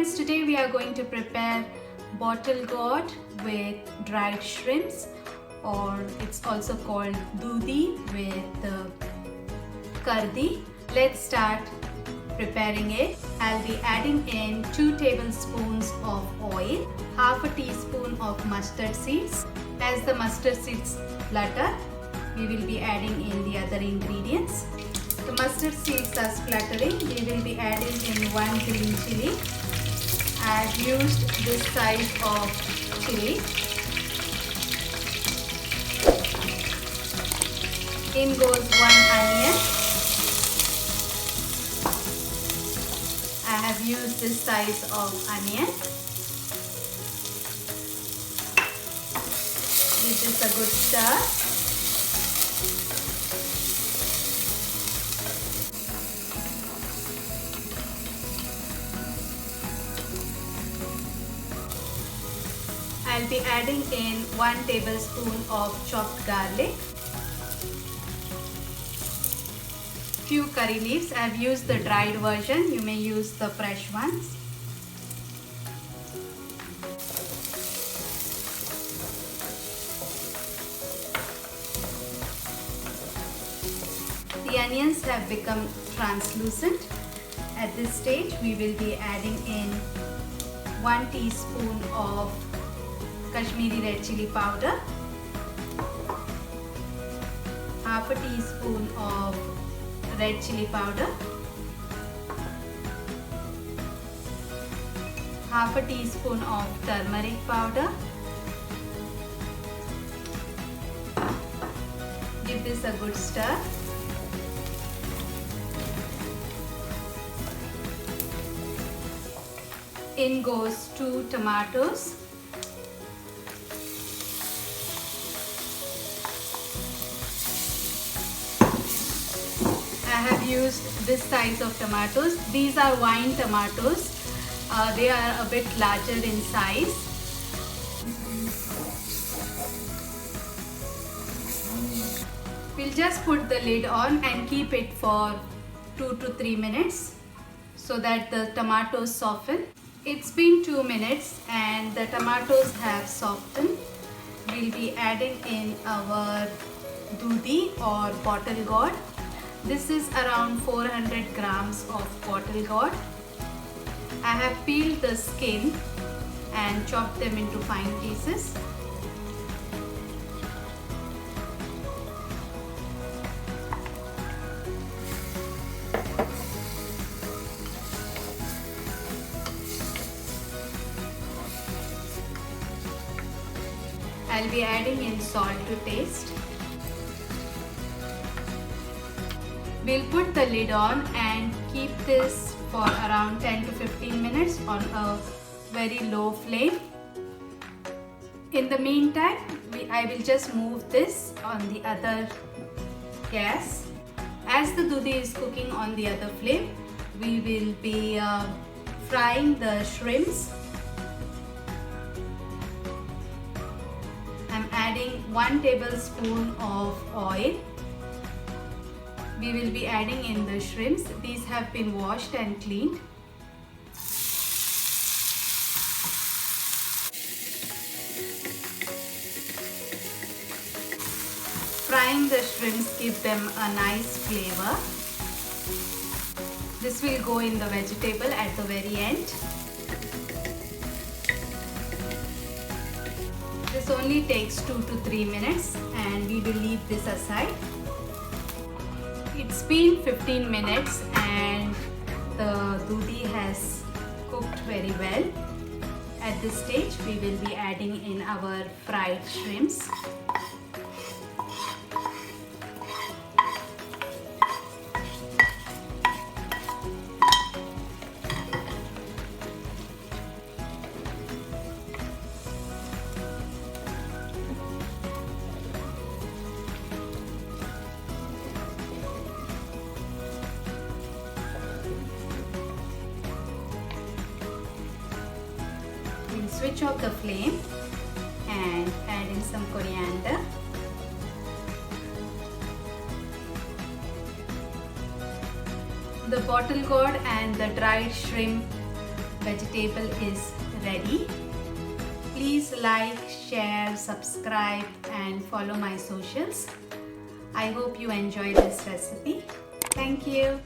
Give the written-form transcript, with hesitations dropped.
friends, today we are going to prepare bottle gourd with dried shrimps, or it's also called dudi with kardi. Let's start preparing it. I'll be adding in 2 tablespoons of oil, half a teaspoon of mustard seeds. As the mustard seeds flutter, we will be adding in the other ingredients. The mustard seeds are spluttering. We will be adding in 1 green chili. I have used this size of chili. In goes 1 onion. I have used this size of onion. Give this a good stir. I'll be adding in 1 tablespoon of chopped garlic, few curry leaves. I've used the dried version. You may use the fresh ones. The onions have become translucent. At this stage, we will be adding in 1 teaspoon of Kashmiri red chili powder, half a teaspoon of red chili powder, half a teaspoon of turmeric powder. Give this a good stir. In goes 2 tomatoes. I have used this size of tomatoes. These are wine tomatoes. They are a bit larger in size. We'll just put the lid on and keep it for 2 to 3 minutes so that the tomatoes soften. It's been 2 minutes and the tomatoes have softened. We'll be adding in our dudi or bottle gourd. This is around 400 grams of bottle gourd. I have peeled the skin and chopped them into fine pieces. I'll be adding in salt to taste. We'll put the lid on and keep this for around 10 to 15 minutes on a very low flame. In the meantime, I will just move this on the other gas. As the dudi is cooking on the other flame, we will be frying the shrimps. I'm adding 1 tablespoon of oil. We will be adding in the shrimps. These have been washed and cleaned. Frying the shrimps gives them a nice flavor. This will go in the vegetable at the very end. This only takes 2 to 3 minutes and we will leave this aside. It's been 15 minutes and the dudi has cooked very well. At this stage, we will be adding in our fried shrimps. Switch off the flame and add in some coriander. The bottle gourd and the dried shrimp vegetable is ready. Please like, share, subscribe and follow my socials. I hope you enjoy this recipe. Thank you.